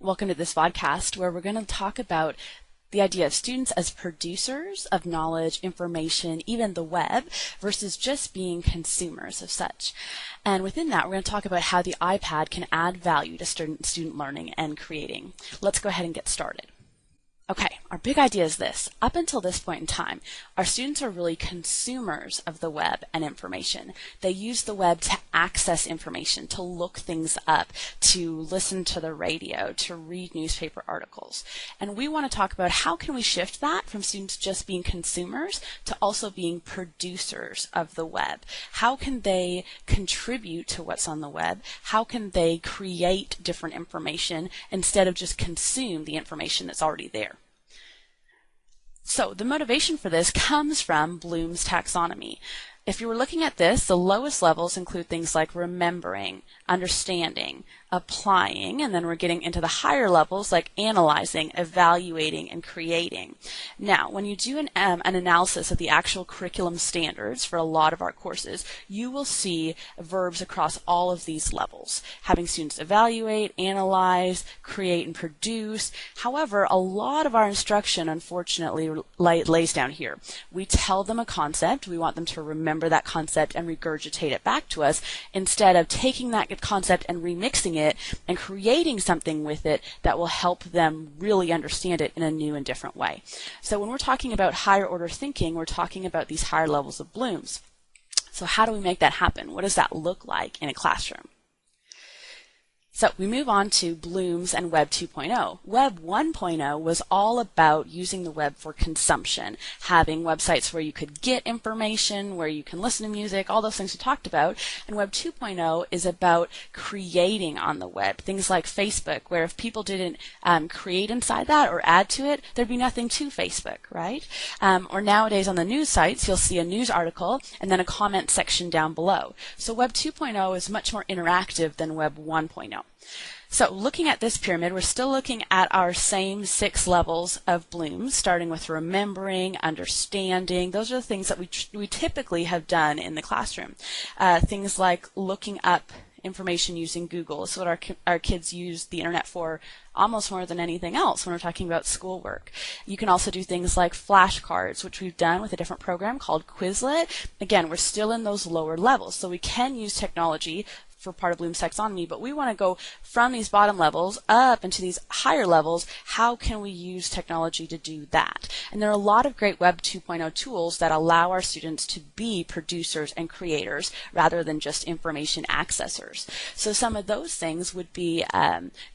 Welcome to this podcast where we're going to talk about the idea of students as producers of knowledge, information, even the web, versus just being consumers of such. And within that, we're going to talk about how the iPad can add value to student learning and creating. Let's go ahead and get started. Okay, our big idea is this. Up until this point in time, our students are really consumers of the web and information. They use the web to access information, to look things up, to listen to the radio, to read newspaper articles. And we want to talk about how can we shift that from students just being consumers to also being producers of the web. How can they contribute to what's on the web? How can they create different information instead of just consume the information that's already there? So the motivation for this comes from Bloom's taxonomy. If you were looking at this, the lowest levels include things like remembering, understanding, applying, and then we're getting into the higher levels like analyzing, evaluating, and creating. Now, when you do an analysis of the actual curriculum standards for a lot of our courses, you will see verbs across all of these levels, having students evaluate, analyze, create, and produce. However, a lot of our instruction, unfortunately, lays down here. We tell them a concept, we want them to remember that concept and regurgitate it back to us, instead of taking that concept and remixing it and creating something with it that will help them really understand it in a new and different way. So when we're talking about higher order thinking, we're talking about these higher levels of Bloom's. So how do we make that happen? What does that look like in a classroom? So we move on to Bloom's and Web 2.0. Web 1.0 was all about using the web for consumption, having websites where you could get information, where you can listen to music, all those things we talked about. And Web 2.0 is about creating on the web, things like Facebook, where if people didn't create inside that or add to it, there'd be nothing to Facebook, right? Or nowadays on the news sites, you'll see a news article and then a comment section down below. So Web 2.0 is much more interactive than Web 1.0. So looking at this pyramid, we're still looking at our same 6 levels of Bloom's, starting with remembering, understanding. Those are the things that we typically have done in the classroom. Things like looking up information using Google. It's what our kids use the internet for almost more than anything else when we're talking about schoolwork. You can also do things like flashcards, which we've done with a different program called Quizlet. Again, we're still in those lower levels, so we can use technology for part of Bloom's taxonomy, but we want to go from these bottom levels up into these higher levels. How can we use technology to do that? And there are a lot of great Web 2.0 tools that allow our students to be producers and creators rather than just information accessors. So some of those things would be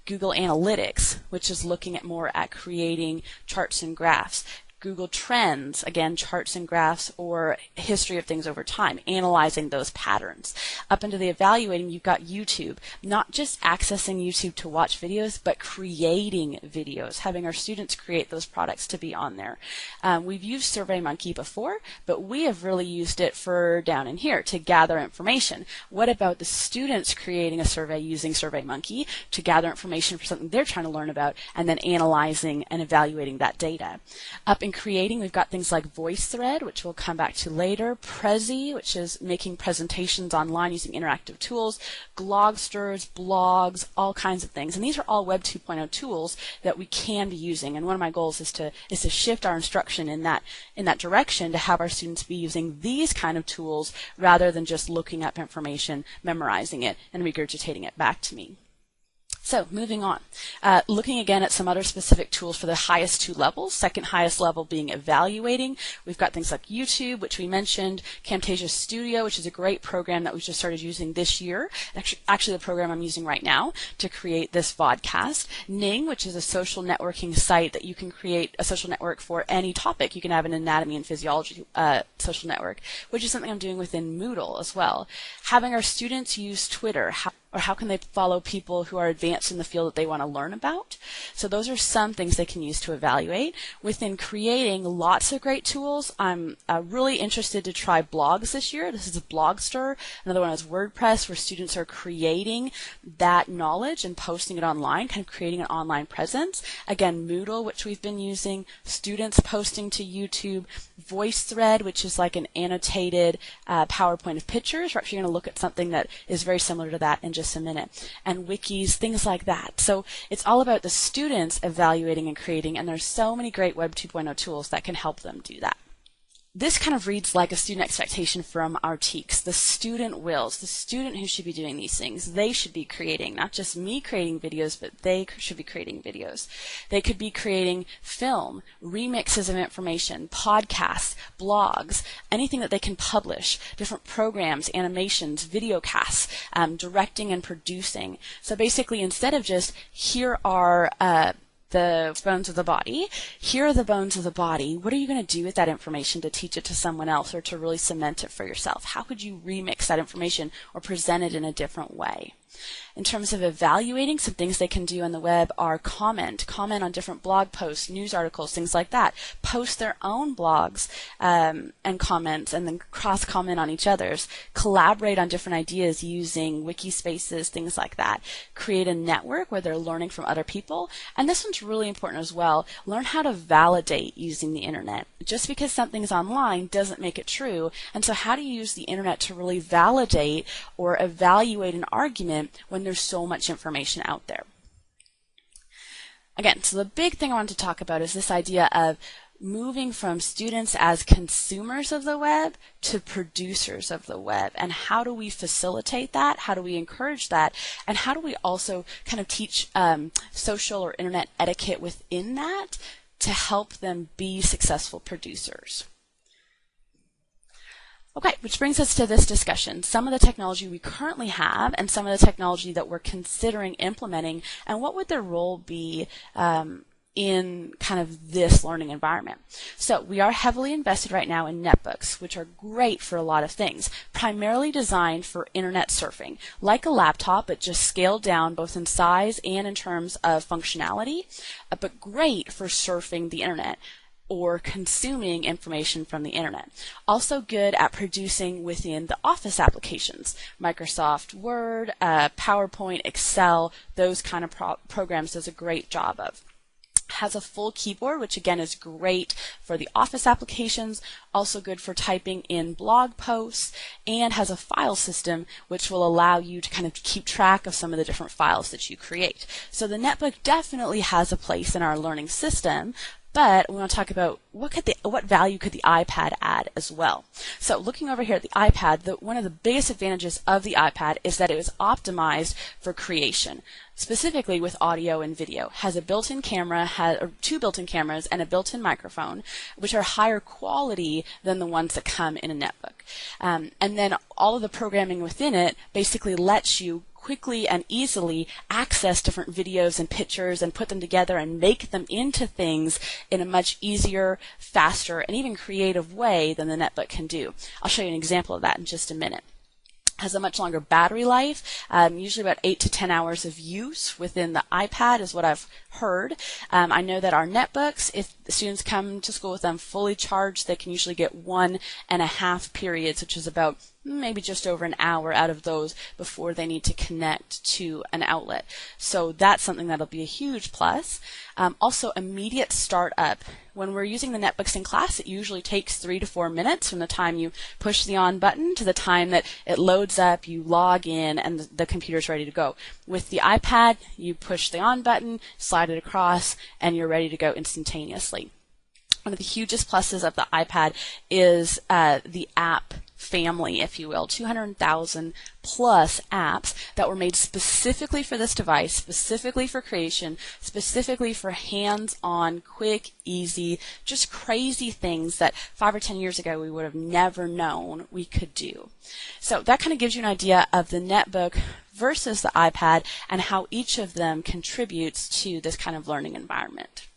Google Analytics, which is looking at more at creating charts and graphs. Google Trends, again, charts and graphs or history of things over time, analyzing those patterns. Up into the evaluating, you've got YouTube, not just accessing YouTube to watch videos, but creating videos, having our students create those products to be on there. We've used SurveyMonkey before, but we have really used it for down in here to gather information. What about the students creating a survey using SurveyMonkey to gather information for something they're trying to learn about and then analyzing and evaluating that data? Up in creating, we've got things like VoiceThread, which we'll come back to later, Prezi, which is making presentations online using interactive tools, Glogsters, blogs, all kinds of things. And these are all Web 2.0 tools that we can be using. And one of my goals is to shift our instruction in that direction, to have our students be using these kind of tools rather than just looking up information, memorizing it, and regurgitating it back to me. So moving on, looking again at some other specific tools for the highest 2 levels, second highest level being evaluating. We've got things like YouTube, which we mentioned, Camtasia Studio, which is a great program that we've just started using this year, actually the program I'm using right now to create this vodcast. Ning, which is a social networking site that you can create a social network for any topic. You can have an anatomy and physiology social network, which is something I'm doing within Moodle as well. Having our students use Twitter, or how can they follow people who are advanced in the field that they want to learn about? So those are some things they can use to evaluate. Within creating, lots of great tools. I'm really interested to try blogs this year. This is a Blogster. Another one is WordPress, where students are creating that knowledge and posting it online, kind of creating an online presence. Again, Moodle, which we've been using, students posting to YouTube, VoiceThread, which is like an annotated PowerPoint of pictures. We're actually going to look at something that is very similar to that in just just a minute, and wikis, things like that. So it's all about the students evaluating and creating, and there's so many great Web 2.0 tools that can help them do that. This kind of reads like a student expectation from our TEKS. The student wills, the student who should be doing these things. They should be creating, not just me creating videos, but they should be creating videos. They could be creating film, remixes of information, podcasts, blogs, anything that they can publish, different programs, animations, video casts, directing and producing. So basically, instead of just, here are the bones of the body. Here are the bones of the body. What are you going to do with that information to teach it to someone else or to really cement it for yourself? How could you remix that information or present it in a different way? In terms of evaluating, some things they can do on the web are comment on different blog posts, news articles, things like that. Post their own blogs and comments, and then cross-comment on each other's. Collaborate on different ideas using wiki spaces, things like that. Create a network where they're learning from other people. And this one's really important as well. Learn how to validate using the internet. Just because something's online doesn't make it true. And so how do you use the internet to really validate or evaluate an argument when there's so much information out there? Again, so the big thing I want to talk about is this idea of moving from students as consumers of the web to producers of the web. And how do we facilitate that? How do we encourage that? And how do we also kind of teach social or internet etiquette within that to help them be successful producers? Okay, which brings us to this discussion. Some of the technology we currently have and some of the technology that we're considering implementing, and what would their role be in kind of this learning environment. So we are heavily invested right now in netbooks, which are great for a lot of things, primarily designed for internet surfing, like a laptop, but just scaled down both in size and in terms of functionality, but great for surfing the internet or consuming information from the internet. Also good at producing within the Office applications, Microsoft Word, PowerPoint, Excel, those kind of programs does a great job of. Has a full keyboard, which again is great for the Office applications, also good for typing in blog posts, and has a file system which will allow you to kind of keep track of some of the different files that you create. So the netbook definitely has a place in our learning system, but we want to talk about what value could the iPad add as well. So looking over here at the iPad, one of the biggest advantages of the iPad is that it was optimized for creation, specifically with audio and video. Has a built-in camera, or two built-in cameras, and a built-in microphone, which are higher quality than the ones that come in a netbook. And then all of the programming within it basically lets you quickly and easily access different videos and pictures and put them together and make them into things in a much easier, faster, and even creative way than the netbook can do. I'll show you an example of that in just a minute. Has a much longer battery life, usually about 8 to 10 hours of use within the iPad is what I've heard. I know that our netbooks, if the students come to school with them fully charged, they can usually get 1.5 periods, which is about maybe just over an hour out of those before they need to connect to an outlet. So that's something that'll be a huge plus. Also, immediate startup. When we're using the netbooks in class, it usually takes 3 to 4 minutes from the time you push the on button to the time that it loads up, you log in, and the computer's ready to go. With the iPad, you push the on button, slide it across, and you're ready to go instantaneously. One of the hugest pluses of the iPad is the app family, if you will, 200,000 plus apps that were made specifically for this device, specifically for creation, specifically for hands-on, quick, easy, just crazy things that 5 or 10 years ago we would have never known we could do. So that kind of gives you an idea of the netbook versus the iPad and how each of them contributes to this kind of learning environment.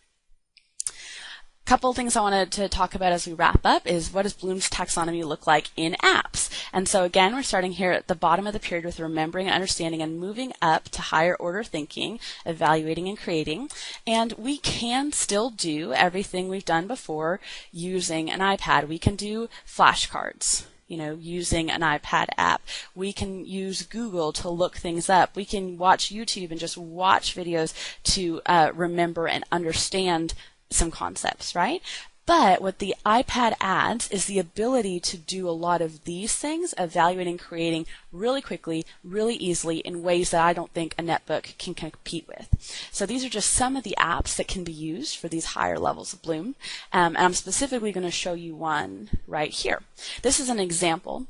Couple of things I wanted to talk about as we wrap up is what does Bloom's taxonomy look like in apps? And so again, we're starting here at the bottom of the period with remembering and understanding and moving up to higher order thinking, evaluating and creating. And we can still do everything we've done before using an iPad. We can do flashcards, using an iPad app. We can use Google to look things up. We can watch YouTube and just watch videos to remember and understand some concepts, right? But what the iPad adds is the ability to do a lot of these things, evaluating, creating really quickly, really easily in ways that I don't think a netbook can compete with. So these are just some of the apps that can be used for these higher levels of Bloom. And I'm specifically going to show you one right here. This is an example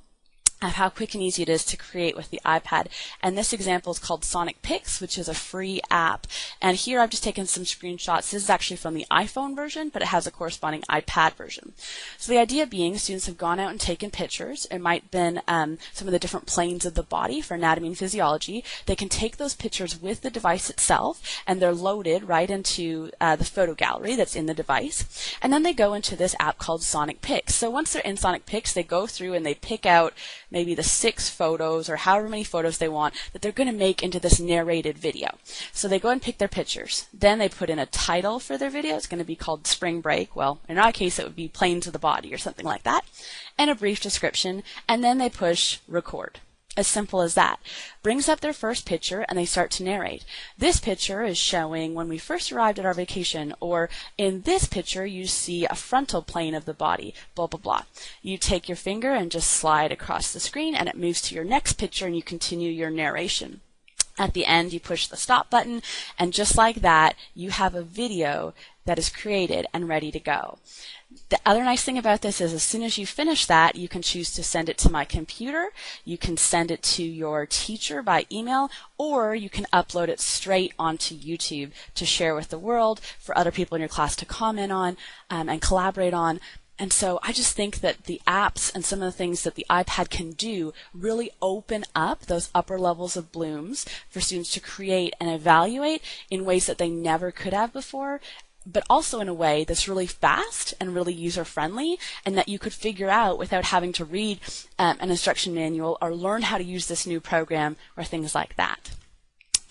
of how quick and easy it is to create with the iPad. And this example is called Sonic Pics, which is a free app. And here I've just taken some screenshots. This is actually from the iPhone version, but it has a corresponding iPad version. So the idea being students have gone out and taken pictures. It might have been some of the different planes of the body for anatomy and physiology. They can take those pictures with the device itself, and they're loaded right into the photo gallery that's in the device. And then they go into this app called Sonic Pics. So once they're in Sonic Pics, they go through and they pick out maybe the 6 photos or however many photos they want that they're going to make into this narrated video. So they go and pick their pictures. Then they put in a title for their video. It's going to be called Spring Break. Well, in our case, it would be Planes of the Body or something like that. And a brief description. And then they push record. As simple as that. Brings up their first picture and they start to narrate. This picture is showing when we first arrived at our vacation, or in this picture you see a frontal plane of the body, blah, blah, blah. You take your finger and just slide across the screen and it moves to your next picture and you continue your narration. At the end, you push the stop button, and just like that, you have a video that is created and ready to go. The other nice thing about this is as soon as you finish that, you can choose to send it to my computer, you can send it to your teacher by email, or you can upload it straight onto YouTube to share with the world, for other people in your class to comment on and collaborate on. And so I just think that the apps and some of the things that the iPad can do really open up those upper levels of Blooms for students to create and evaluate in ways that they never could have before, but also in a way that's really fast and really user-friendly and that you could figure out without having to read an instruction manual or learn how to use this new program or things like that.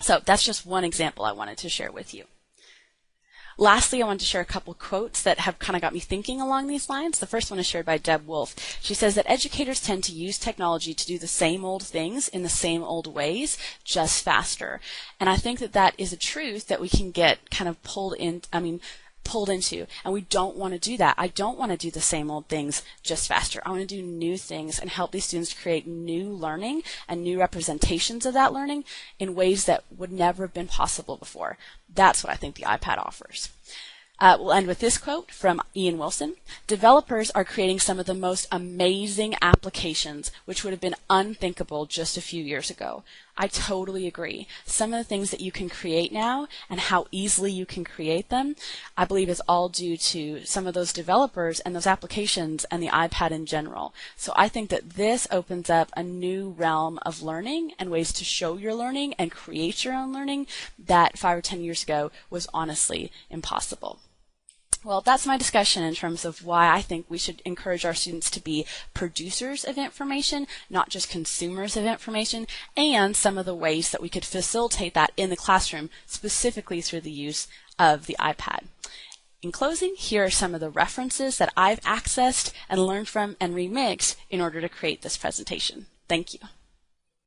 So that's just one example I wanted to share with you. Lastly, I wanted to share a couple quotes that have kind of got me thinking along these lines. The first one is shared by Deb Wolf. She says that educators tend to use technology to do the same old things in the same old ways, just faster. And I think that that is a truth that we can get kind of pulled into, and we don't want to do that. I don't want to do the same old things just faster. I want to do new things and help these students create new learning and new representations of that learning in ways that would never have been possible before. That's what I think the iPad offers. We'll end with this quote from Ian Wilson. Developers are creating some of the most amazing applications which would have been unthinkable just a few years ago. I totally agree. Some of the things that you can create now and how easily you can create them, I believe is all due to some of those developers and those applications and the iPad in general. So I think that this opens up a new realm of learning and ways to show your learning and create your own learning that 5 or 10 years ago was honestly impossible. Well, that's my discussion in terms of why I think we should encourage our students to be producers of information, not just consumers of information, and some of the ways that we could facilitate that in the classroom, specifically through the use of the iPad. In closing, here are some of the references that I've accessed and learned from and remixed in order to create this presentation. Thank you.